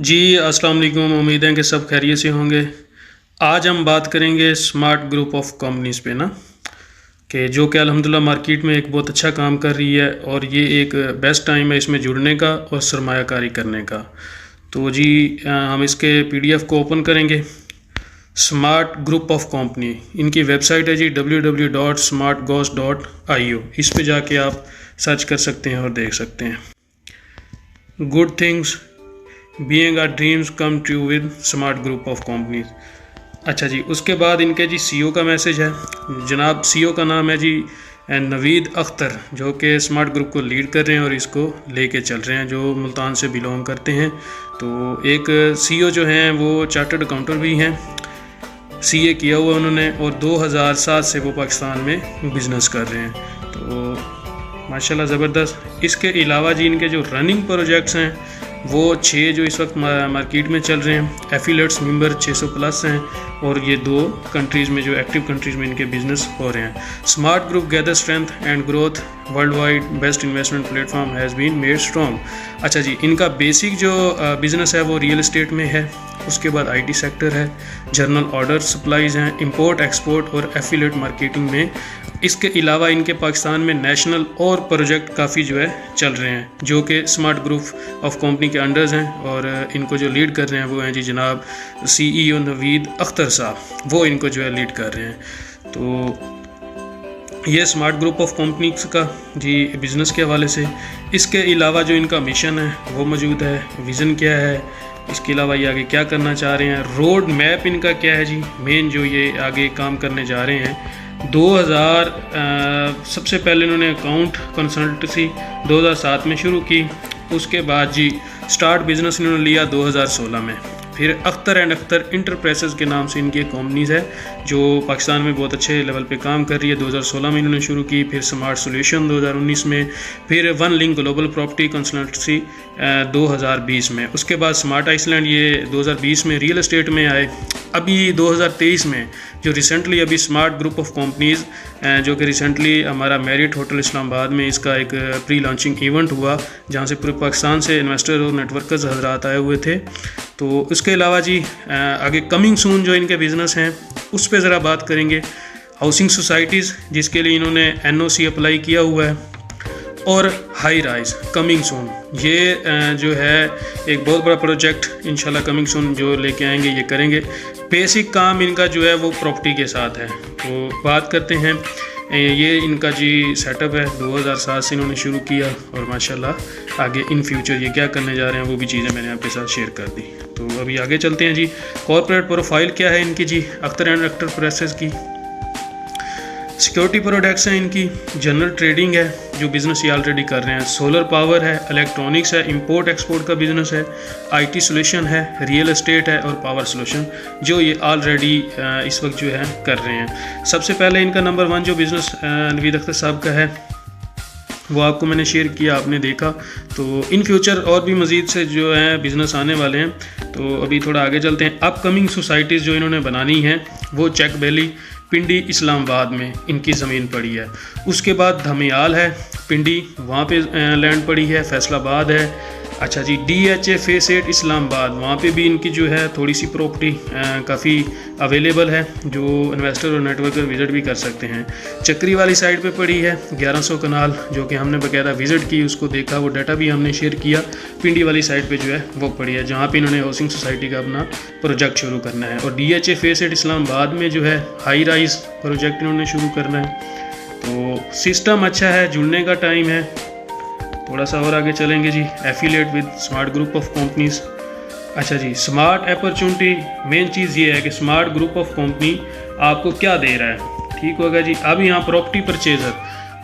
जी अस्सलाम वालेकुम। उम्मीद है कि सब खैरियत से होंगे। आज हम बात करेंगे स्मार्ट ग्रुप ऑफ कंपनीज़ पे ना, कि जो कि अल्हम्दुलिल्लाह मार्केट में एक बहुत अच्छा काम कर रही है और ये एक बेस्ट टाइम है इसमें जुड़ने का और सरमायाकारी करने का। तो जी हम इसके पीडीएफ को ओपन करेंगे। स्मार्ट ग्रुप ऑफ कंपनी, इनकी वेबसाइट है जी www.smartgos.io। इस पे जाके आप सर्च कर सकते हैं और देख सकते हैं। Good things being our dreams come true with smart group of companies. अच्छा जी, उसके बाद इनके जी सीईओ का मैसेज है। जनाब सीईओ का नाम है जी नवीद अख्तर, जो कि स्मार्ट ग्रुप को लीड कर रहे हैं और इसको लेके चल रहे हैं, जो मुल्तान से बिलोंग करते हैं। तो एक सीईओ जो हैं वो चार्टर्ड अकाउंटेंट भी हैं, सीए किया हुआ उन्होंने, और 2007 से वो पाकिस्तान में बिज़नेस कर रहे हैं। तो माशाल्लाह ज़बरदस्त। इसके अलावा जी इनके जो रनिंग प्रोजेक्ट्स हैं वो 6 जो इस वक्त मार्केट में चल रहे हैं। एफिलेट्स मेंबर 600 प्लस हैं और ये 2 कंट्रीज़ में, जो एक्टिव कंट्रीज़ में इनके बिजनेस हो रहे हैं। Smart group gather strength and growth world wide, best investment platform has been made strong. अच्छा जी, इनका बेसिक जो बिज़नेस है वो रियल इस्टेट में है, उसके बाद आईटी सेक्टर है, जर्नल ऑर्डर सप्लाईज़ हैं, इंपोर्ट एक्सपोर्ट और एफिलेट मार्केटिंग में। इसके अलावा इनके पाकिस्तान में नेशनल और प्रोजेक्ट काफ़ी जो है चल रहे हैं, जो कि स्मार्ट ग्रुप ऑफ कंपनी के अंडर्स हैं, और इनको जो लीड कर रहे हैं वो हैं जी जनाब सीईओ नवीद अख्तर साहब, वो इनको जो है लीड कर रहे हैं। तो ये स्मार्ट ग्रुप ऑफ कंपनीज का जी बिज़नेस के हवाले से। इसके अलावा जो इनका मिशन है वो मौजूद है, विज़न क्या है, इसके अलावा ये आगे क्या करना चाह रहे हैं, रोड मैप इनका क्या है जी, मेन जो ये आगे काम करने जा रहे हैं। 2000 सबसे पहले इन्होंने अकाउंट कंसल्टेंसी 2007 में शुरू की, उसके बाद जी स्टार्ट बिजनेस इन्होंने लिया 2016 में। फिर अख्तर एंड अख्तर इंटरप्राइजेस के नाम से इनकी कंपनीज़ है जो पाकिस्तान में बहुत अच्छे लेवल पे काम कर रही है। 2016 में इन्होंने शुरू की, फिर स्मार्ट सॉल्यूशन 2019 में, फिर one link global property consultancy 2020 में। उसके बाद स्मार्ट आइसलैंड ये 2020 में रियल एस्टेट में आए। अभी 2023 में जो रिसेंटली अभी स्मार्ट ग्रुप ऑफ कंपनीज़ जो कि रिसेंटली हमारा मैरिट होटल इस्लामाबाद में इसका एक प्री लॉन्चिंग इवेंट हुआ, जहाँ से पूरे पाकिस्तान से इन्वेस्टर और नेटवर्कर्स हजरात आए हुए थे। तो उसके अलावा जी आगे कमिंग सून जो इनके बिज़नेस हैं उस पर ज़रा बात करेंगे। हाउसिंग सोसाइटीज़ जिसके लिए इन्होंने एनओसी अप्लाई किया हुआ है, और हाई राइज कमिंग सून, ये जो है एक बहुत बड़ा प्रोजेक्ट इंशाल्लाह कमिंग सून जो लेके आएंगे, ये करेंगे। बेसिक काम इनका जो है वो प्रॉपर्टी के साथ है। तो बात करते हैं, ये इनका जी सेटअप है, 2007 से इन्होंने शुरू किया और माशाल्लाह आगे इन फ्यूचर ये क्या करने जा रहे हैं वो भी चीज़ें मैंने आपके साथ शेयर कर दी। तो अभी आगे चलते हैं जी। कॉर्पोरेट प्रोफाइल क्या है इनकी जी, अख्तर एंड अख्तर प्रेसेस की। सिक्योरिटी प्रोडक्ट्स हैं इनकी, जनरल ट्रेडिंग है जो बिज़नेस ये ऑलरेडी कर रहे हैं, सोलर पावर है, इलेक्ट्रॉनिक्स है, इंपोर्ट एक्सपोर्ट का बिज़नेस है, आईटी सॉल्यूशन है, रियल एस्टेट है और पावर सॉल्यूशन जो ये ऑलरेडी इस वक्त जो है कर रहे हैं। सबसे पहले इनका नंबर 1 जो बिज़नेस नवीद अख्तर साहब का है वो आपको मैंने शेयर किया, आपने देखा। तो इन फ्यूचर और भी मज़ीद से जो है बिज़नेस आने वाले हैं। तो अभी थोड़ा आगे चलते हैं। अपकमिंग सोसाइटीज़ जो इन्होंने बनानी है वो चेक वैली पिंडी इस्लामाबाद में इनकी ज़मीन पड़ी है। उसके बाद धमियाल है पिंडी, वहाँ पे लैंड पड़ी है, फैसलाबाद है। अच्छा जी, DHA फेस 8 इस्लामाबाद, वहाँ पे भी इनकी जो है थोड़ी सी प्रॉपर्टी काफ़ी अवेलेबल है, जो इन्वेस्टर और नेटवर्कर विज़िट भी कर सकते हैं। चक्री वाली साइड पे पड़ी है 1100 कनाल, जो कि हमने बाकायदा विज़िट की, उसको देखा, वो डाटा भी हमने शेयर किया। पिंडी वाली साइड पे जो है वो पड़ी है, जहाँ पे इन्होंने हाउसिंग सोसाइटी का अपना प्रोजेक्ट शुरू करना है। और DHA फेस 8 इस्लामाबाद में जो है हाई राइज प्रोजेक्ट इन्होंने शुरू करना है। तो सिस्टम अच्छा है, जुड़ने का टाइम है। थोड़ा सा और आगे चलेंगे जी। Affiliate with smart group of companies. अच्छा जी, स्मार्ट अपॉर्चुनिटी, मेन चीज़ ये है कि स्मार्ट ग्रुप ऑफ कंपनी आपको क्या दे रहा है, ठीक होगा जी। अब यहाँ प्रॉपर्टी परचेजर,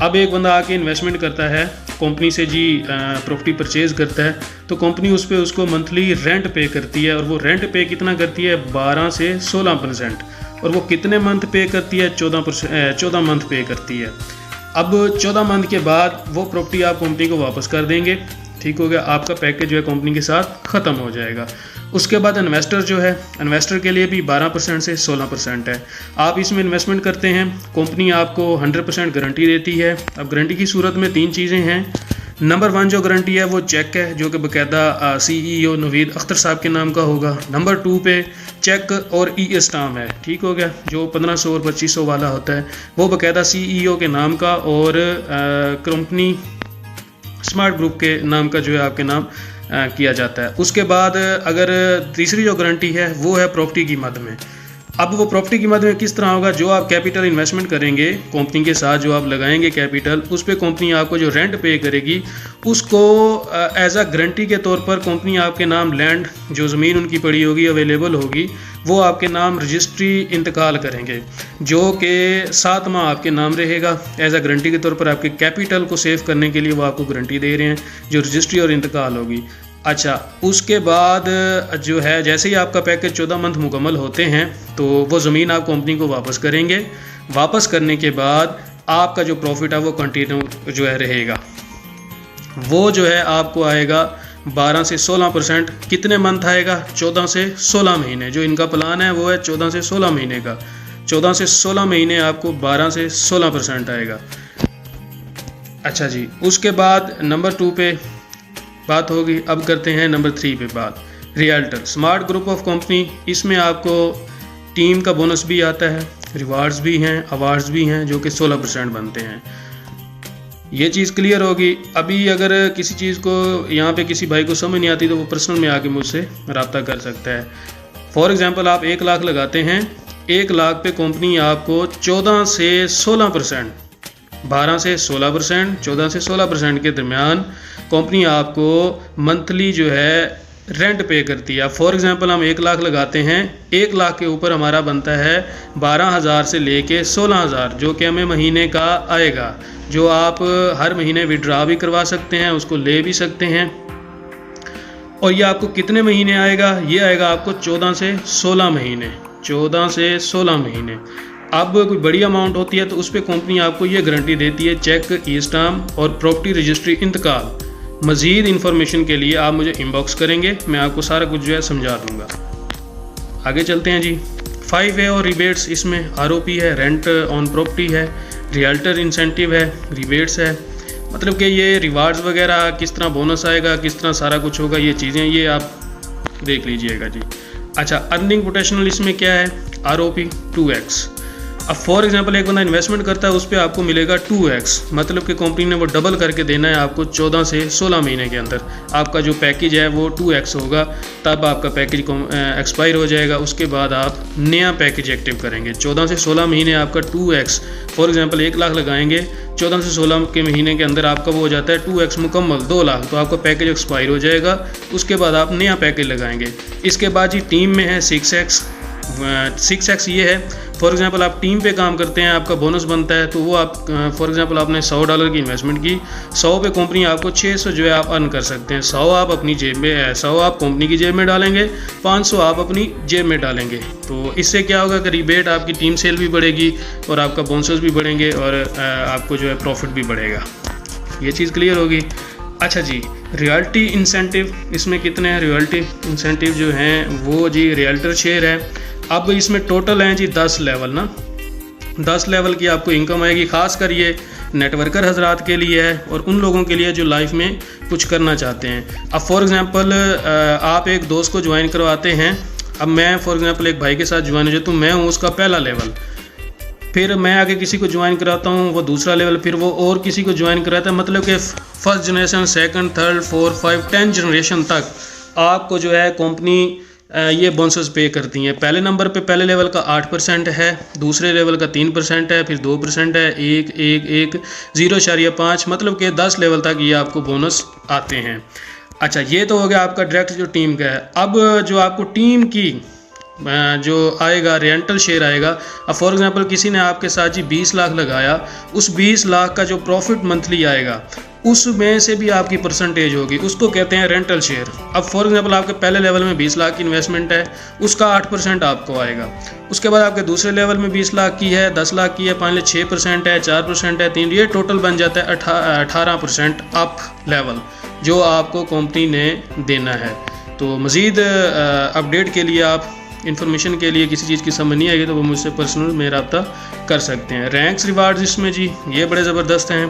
अब एक बंदा आके इन्वेस्टमेंट करता है कंपनी से जी, प्रॉपर्टी परचेज करता है, तो कंपनी उस पर उसको मंथली रेंट पे करती है, और वो रेंट पे कितना करती है, 12 से 16%। और वो कितने मंथ पे करती है, 14 मंथ पे करती है। अब 14 मंथ के बाद वो प्रॉपर्टी आप कंपनी को वापस कर देंगे, ठीक हो गया, आपका पैकेज जो है कंपनी के साथ ख़त्म हो जाएगा। उसके बाद इन्वेस्टर जो है, इन्वेस्टर के लिए भी 12% से 16% है। आप इसमें इन्वेस्टमेंट करते हैं, कंपनी आपको 100% गारंटी देती है। अब गारंटी की सूरत में 3 चीज़ें हैं नंबर 1 जो गारंटी है वो चेक है, जो कि बाकायदा CEO नवीद अख्तर साहब के नाम का होगा। नंबर 2 पे चेक और ई-स्टाम्प है, ठीक हो गया, जो 1500 और 2500 वाला होता है वो बाकायदा CEO के नाम का और कंपनी स्मार्ट ग्रुप के नाम का जो है आपके नाम किया जाता है। उसके बाद अगर तीसरी जो गारंटी है वो है प्रॉपर्टी की मद में। अब वो प्रॉपर्टी की मद में किस तरह होगा, जो आप कैपिटल इन्वेस्टमेंट करेंगे कंपनी के साथ, जो आप लगाएंगे कैपिटल, उस पर कंपनी आपको जो रेंट पे करेगी उसको एज अ गारंटी के तौर पर कंपनी आपके नाम लैंड, जो ज़मीन उनकी पड़ी होगी अवेलेबल होगी, वो आपके नाम रजिस्ट्री इंतकाल करेंगे, जो कि 7 माह आपके नाम रहेगा। एज अ गारंटी के तौर पर आपके कैपिटल को सेव करने के लिए वो आपको गारंटी दे रहे हैं, जो रजिस्ट्री और इंतकाल होगी। अच्छा, उसके बाद जो है जैसे ही आपका पैकेज 14 मंथ मुकम्मल होते हैं तो वो ज़मीन आप कंपनी को वापस करेंगे। वापस करने के बाद आपका जो प्रॉफिट है वो कंटिन्यू जो है रहेगा, वो जो है आपको आएगा 12 से 16%। कितने मंथ आएगा? 14 से 16 महीने। जो इनका प्लान है वो है 14 से 16 महीने का। 14 से 16 महीने आपको 12 से 16% आएगा। अच्छा जी, उसके बाद नंबर 2 पे बात होगी। अब करते हैं नंबर 3 पे बात। Realtor smart group of company, इसमें आपको टीम का बोनस भी आता है, रिवार्ड्स भी हैं, अवार्ड्स भी हैं, जो कि 16% बनते हैं। ये चीज़ क्लियर होगी। अभी अगर किसी चीज़ को यहाँ पे किसी भाई को समझ नहीं आती तो वो पर्सनल में आके मुझसे रब्ता कर सकता है। फॉर एग्जांपल आप 1 लाख लगाते हैं, 1 लाख पे कंपनी आपको 14 से 16%, 12 से 16%, 14 से 16% के दरमियान कंपनी आपको मंथली जो है रेंट पे करती है। फॉर एग्जांपल हम 1 लाख लगाते हैं, 1 लाख के ऊपर हमारा बनता है 12,000 से लेके 16,000, जो कि हमें महीने का आएगा, जो आप हर महीने विड्रा भी करवा सकते हैं, उसको ले भी सकते हैं। और ये आपको कितने महीने आएगा? ये आएगा आपको 14 से 16 महीने, 14 से 16 महीने। अब कोई बड़ी अमाउंट होती है तो उस पर कंपनी आपको ये गारंटी देती है, चेक, ई-स्टाम्प और प्रॉपर्टी रजिस्ट्री इंतकाल। मज़ीद इन्फॉर्मेशन के लिए आप मुझे इनबॉक्स करेंगे, मैं आपको सारा कुछ जो है समझा दूंगा। आगे चलते हैं जी। 5A और रिबेट्स, इसमें ROP है, रेंट ऑन प्रॉपर्टी है, रियल्टर इंसेंटिव है, रिबेट्स है। मतलब कि ये रिवार्ड्स वगैरह किस तरह बोनस आएगा, किस तरह सारा कुछ होगा, ये चीज़ें ये आप देख लीजिएगा जी। अच्छा, अर्निंग पोटेंशियल इसमें क्या है? ROP 2x। अब फॉर एग्जांपल एक बंदा इन्वेस्टमेंट करता है, उस पर आपको मिलेगा 2x, मतलब कि कंपनी ने वो डबल करके देना है आपको 14 से 16 महीने के अंदर। आपका जो पैकेज है वो 2x होगा, तब आपका पैकेज एक्सपायर हो जाएगा। उसके बाद आप नया पैकेज एक्टिव करेंगे। 14 से 16 महीने आपका 2x, फॉर एग्जांपल 1 लाख लगाएंगे, 14 से 16 के महीने के अंदर आपका वो हो जाता है 2x मुकम्मल 2 लाख, तो आपका पैकेज एक्सपायर हो जाएगा। उसके बाद आप नया पैकेज लगाएंगे। इसके बाद जी टीम में है 6x। 6x ये है, फॉर एग्जांपल आप टीम पे काम करते हैं, आपका बोनस बनता है, तो वो आप फॉर एग्जांपल आपने $100 की इन्वेस्टमेंट की, 100 पे कंपनी आपको 600 जो है आप अर्न कर सकते हैं। 100 आप अपनी जेब में, 100 आप कंपनी की जेब में डालेंगे, 500 आप अपनी जेब में डालेंगे। तो इससे क्या होगा कि रिबेट, आपकी टीम सेल भी बढ़ेगी और आपका बोनस भी बढ़ेंगे और आपको जो है प्रॉफिट भी बढ़ेगा। ये चीज़ क्लियर होगी। अच्छा जी, रॉयल्टी इंसेंटिव, इसमें कितने हैं रॉयल्टी इंसेंटिव जो हैं वो जी? रियल्टर शेयर है। अब इसमें टोटल हैं जी 10 लेवल ना, 10 लेवल की आपको इनकम आएगी। खासकर ये नेटवर्कर हजरात के लिए है और उन लोगों के लिए जो लाइफ में कुछ करना चाहते हैं। अब फॉर एग्जांपल आप एक दोस्त को ज्वाइन करवाते हैं। अब मैं फॉर एग्जांपल एक भाई के साथ ज्वाइन हो जाता हूँ, मैं हूँ उसका पहला लेवल, फिर मैं आगे किसी को ज्वाइन कराता हूँ, वो दूसरा लेवल, फिर वो और किसी को ज्वाइन कराता है। मतलब कि first generation, second, third, 4, 5, 10 generation तक आपको जो है कंपनी ये बोनस पे करती हैं। पहले नंबर पे पहले लेवल का 8% है, दूसरे लेवल का 3% है, फिर 2% है, 1, 0.5, मतलब कि 10 लेवल तक ये आपको बोनस आते हैं। अच्छा, ये तो हो गया आपका डायरेक्ट जो टीम का है। अब जो आपको टीम की जो आएगा रेंटल शेयर आएगा। अब फॉर एग्जांपल किसी ने आपके साथ जी 20 लाख लगाया, उस 20 लाख का जो प्रॉफिट मंथली आएगा उसमें से भी आपकी परसेंटेज होगी, उसको कहते हैं रेंटल शेयर। अब फॉर एग्जांपल आपके पहले लेवल में 20 लाख की इन्वेस्टमेंट है, उसका 8% आपको आएगा। उसके बाद आपके दूसरे लेवल में 20 लाख की है, 10 लाख की है, 6% है, 4% है, 3, ये टोटल बन जाता है 18% अप लेवल जो आपको कंपनी ने देना है। तो मज़ीद अपडेट के लिए आप इन्फॉर्मेशन के लिए किसी चीज़ की समझ नहीं आएगी तो वो मुझसे पर्सनल में रब्ता कर सकते हैं। रैंक्स रिवार्ड्स इसमें जी ये बड़े ज़बरदस्त हैं।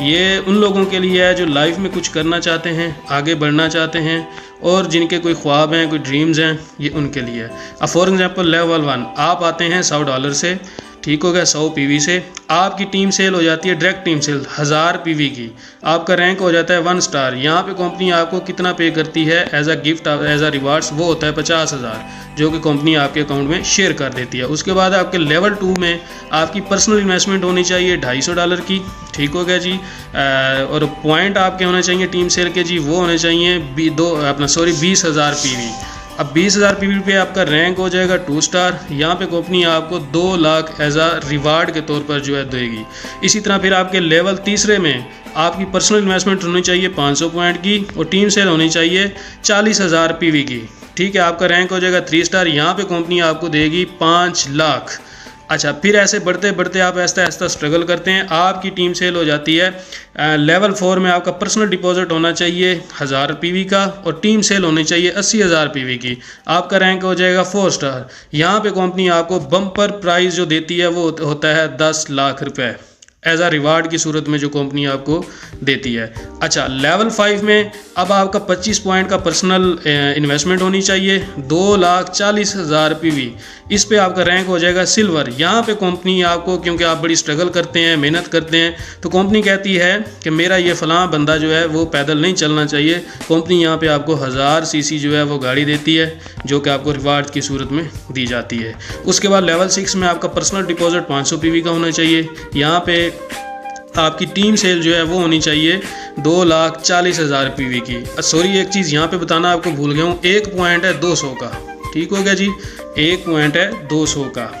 ये उन लोगों के लिए है जो लाइफ में कुछ करना चाहते हैं, आगे बढ़ना चाहते हैं और जिनके कोई ख्वाब हैं, कोई ड्रीम्स हैं, ये उनके लिए है। अब फॉर एग्जांपल लेवल 1 आप आते हैं $100 से, ठीक हो गया, 100 PV से आपकी टीम सेल हो जाती है, डायरेक्ट टीम सेल 1000 PV की, आपका रैंक हो जाता है 1 स्टार। यहाँ पे कंपनी आपको कितना पे करती है as a gift, as a rewards, वो होता है 50,000 जो कि कंपनी आपके अकाउंट में शेयर कर देती है। उसके बाद आपके लेवल 2 में आपकी पर्सनल इन्वेस्टमेंट होनी चाहिए $250 की, ठीक हो गया जी। और पॉइंट आपके होने चाहिए टीम सेल के जी, वो होने चाहिए 20,000 PV। अब 20,000 PV पे आपका रैंक हो जाएगा 2 स्टार। यहाँ पे कंपनी आपको 2 लाख एज आ रिवार्ड के तौर पर जो है देगी। इसी तरह फिर आपके लेवल 3 में आपकी पर्सनल इन्वेस्टमेंट होनी चाहिए 500 पॉइंट की और टीम सेल होनी चाहिए 40,000 PV की, ठीक है। आपका रैंक हो जाएगा 3 स्टार। यहाँ पे कंपनी आपको देगी 5 लाख। अच्छा, फिर ऐसे बढ़ते बढ़ते आप ऐसा ऐसा स्ट्रगल करते हैं, आपकी टीम सेल हो जाती है लेवल 4 में आपका पर्सनल डिपॉजिट होना चाहिए 1000 PV का और टीम सेल होनी चाहिए 80,000 PV की। आपका रैंक हो जाएगा 4 स्टार। यहाँ पे कंपनी आपको बम्पर प्राइस जो देती है वो होता है 10 लाख रुपए एज आ रिवार्ड की सूरत में जो कंपनी आपको देती है। अच्छा, लेवल 5 में अब आपका 25 पॉइंट का पर्सनल इन्वेस्टमेंट होनी चाहिए 2,40,000 PV। इस पे आपका रैंक हो जाएगा सिल्वर। यहाँ पे कंपनी आपको, क्योंकि आप बड़ी स्ट्रगल करते हैं, मेहनत करते हैं, तो कंपनी कहती है कि मेरा ये फ़लाँ बंदा जो है वो पैदल नहीं चलना चाहिए। कंपनी यहाँ पे आपको 1000 cc जो है वो गाड़ी देती है जो कि आपको रिवार्ड की सूरत में दी जाती है। उसके बाद लेवल 6 में आपका पर्सनल डिपॉजिट 500 PV का होना चाहिए। यहाँ पे आपकी टीम सेल जो है वो होनी चाहिए 2,40,000 PV की। सॉरी, एक चीज़ यहाँ पे बताना आपको भूल गया हूँ, 1 पॉइंट है 200 का, ठीक हो गया जी। 1 पॉइंट है 200 का,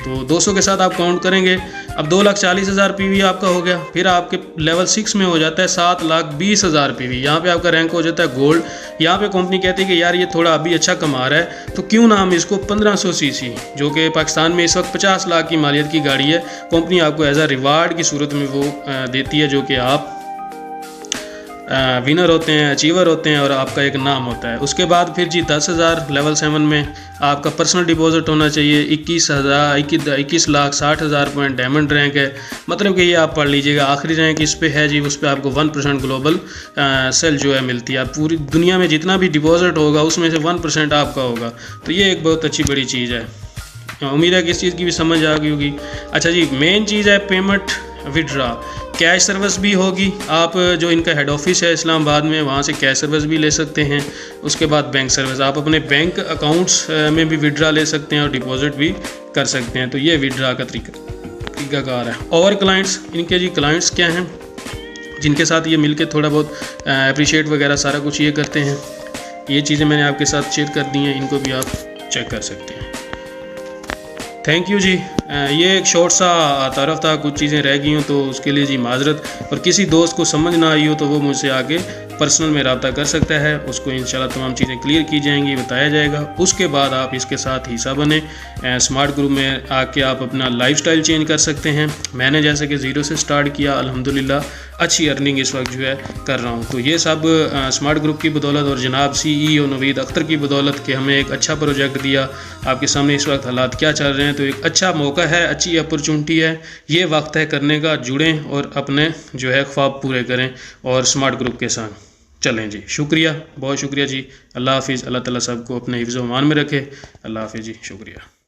तो 200 के साथ आप काउंट करेंगे। अब 2,40,000 PV आपका हो गया। फिर आपके लेवल 6 में हो जाता है 7,20,000 PV। यहाँ पे आपका रैंक हो जाता है गोल्ड। यहाँ पे कंपनी कहती है कि यार ये थोड़ा अभी अच्छा कमा रहा है तो क्यों ना हम इसको 1500 cc, जो कि पाकिस्तान में इस वक्त 50 लाख की मालियत की गाड़ी है, कंपनी आपको एज आ रिवार्ड की सूरत में वो देती है, जो कि आप विनर होते हैं, अचीवर होते हैं और आपका एक नाम होता है। उसके बाद फिर जी 10,000 लेवल 7 में आपका पर्सनल डिपॉजिट होना चाहिए 21,60,000 पॉइंट डायमंड रैंक है। मतलब कि ये आप पढ़ लीजिएगा, आखिरी रैंक इस पे है जी, उस पर आपको 1% ग्लोबल सेल जो है मिलती है। पूरी दुनिया में जितना भी डिपॉजिट होगा उसमें से 1% आपका होगा, तो ये एक बहुत अच्छी बड़ी चीज़ है। उम्मीद है कि इस चीज़ की भी समझ आ गई होगी। अच्छा जी, मेन चीज़ है पेमेंट विड्रा, कैश सर्विस भी होगी। आप जो इनका हेड ऑफिस है इस्लामाबाद में, वहाँ से कैश सर्विस भी ले सकते हैं। उसके बाद बैंक सर्विस, आप अपने बैंक अकाउंट्स में भी विड्रा ले सकते हैं और डिपॉजिट भी कर सकते हैं। तो ये विड्रा का तरीकाकार है। और क्लाइंट्स, इनके जी क्लाइंट्स क्या हैं जिनके साथ ये मिलके थोड़ा बहुत अप्रिशिएट वगैरह सारा कुछ ये करते हैं, ये चीज़ें मैंने आपके साथ शेयर कर दी हैं, इनको भी आप चेक कर सकते हैं। थैंक यू जी। ये एक शॉर्ट सा तारफ़ था, कुछ चीज़ें रह गई हों तो उसके लिए जी माजरत। और किसी दोस्त को समझ ना आई हो तो वो मुझसे आके पर्सनल में रब्ता कर सकता है, उसको इंशाल्लाह तमाम चीज़ें क्लियर की जाएंगी, बताया जाएगा। उसके बाद आप इसके साथ हिस्सा बने, स्मार्ट ग्रुप में आके आप अपना लाइफस्टाइल चेंज कर सकते हैं। मैंने जैसे कि 0 से स्टार्ट किया, अल्हम्दुलिल्लाह अच्छी अर्निंग इस वक्त जो है कर रहा हूँ। तो ये सब स्मार्ट ग्रुप की बदौलत और जनाब CEO नवीद अख्तर की बदौलत कि हमें एक अच्छा प्रोजेक्ट दिया। आपके सामने इस वक्त हालात क्या चल रहे हैं, तो एक अच्छा मौका है, अच्छी अपॉर्चुनिटी है। ये वक्त है करने का, जुड़ें और अपने जो है ख्वाब पूरे करें और स्मार्ट ग्रुप के साथ चलें जी। शुक्रिया, बहुत शुक्रिया जी। अल्लाह हाफिज़। अल्लाह ताला सबको अपने हिफ्ज़-ओ-मान में रखे। अल्लाह हाफिज़ जी, शुक्रिया।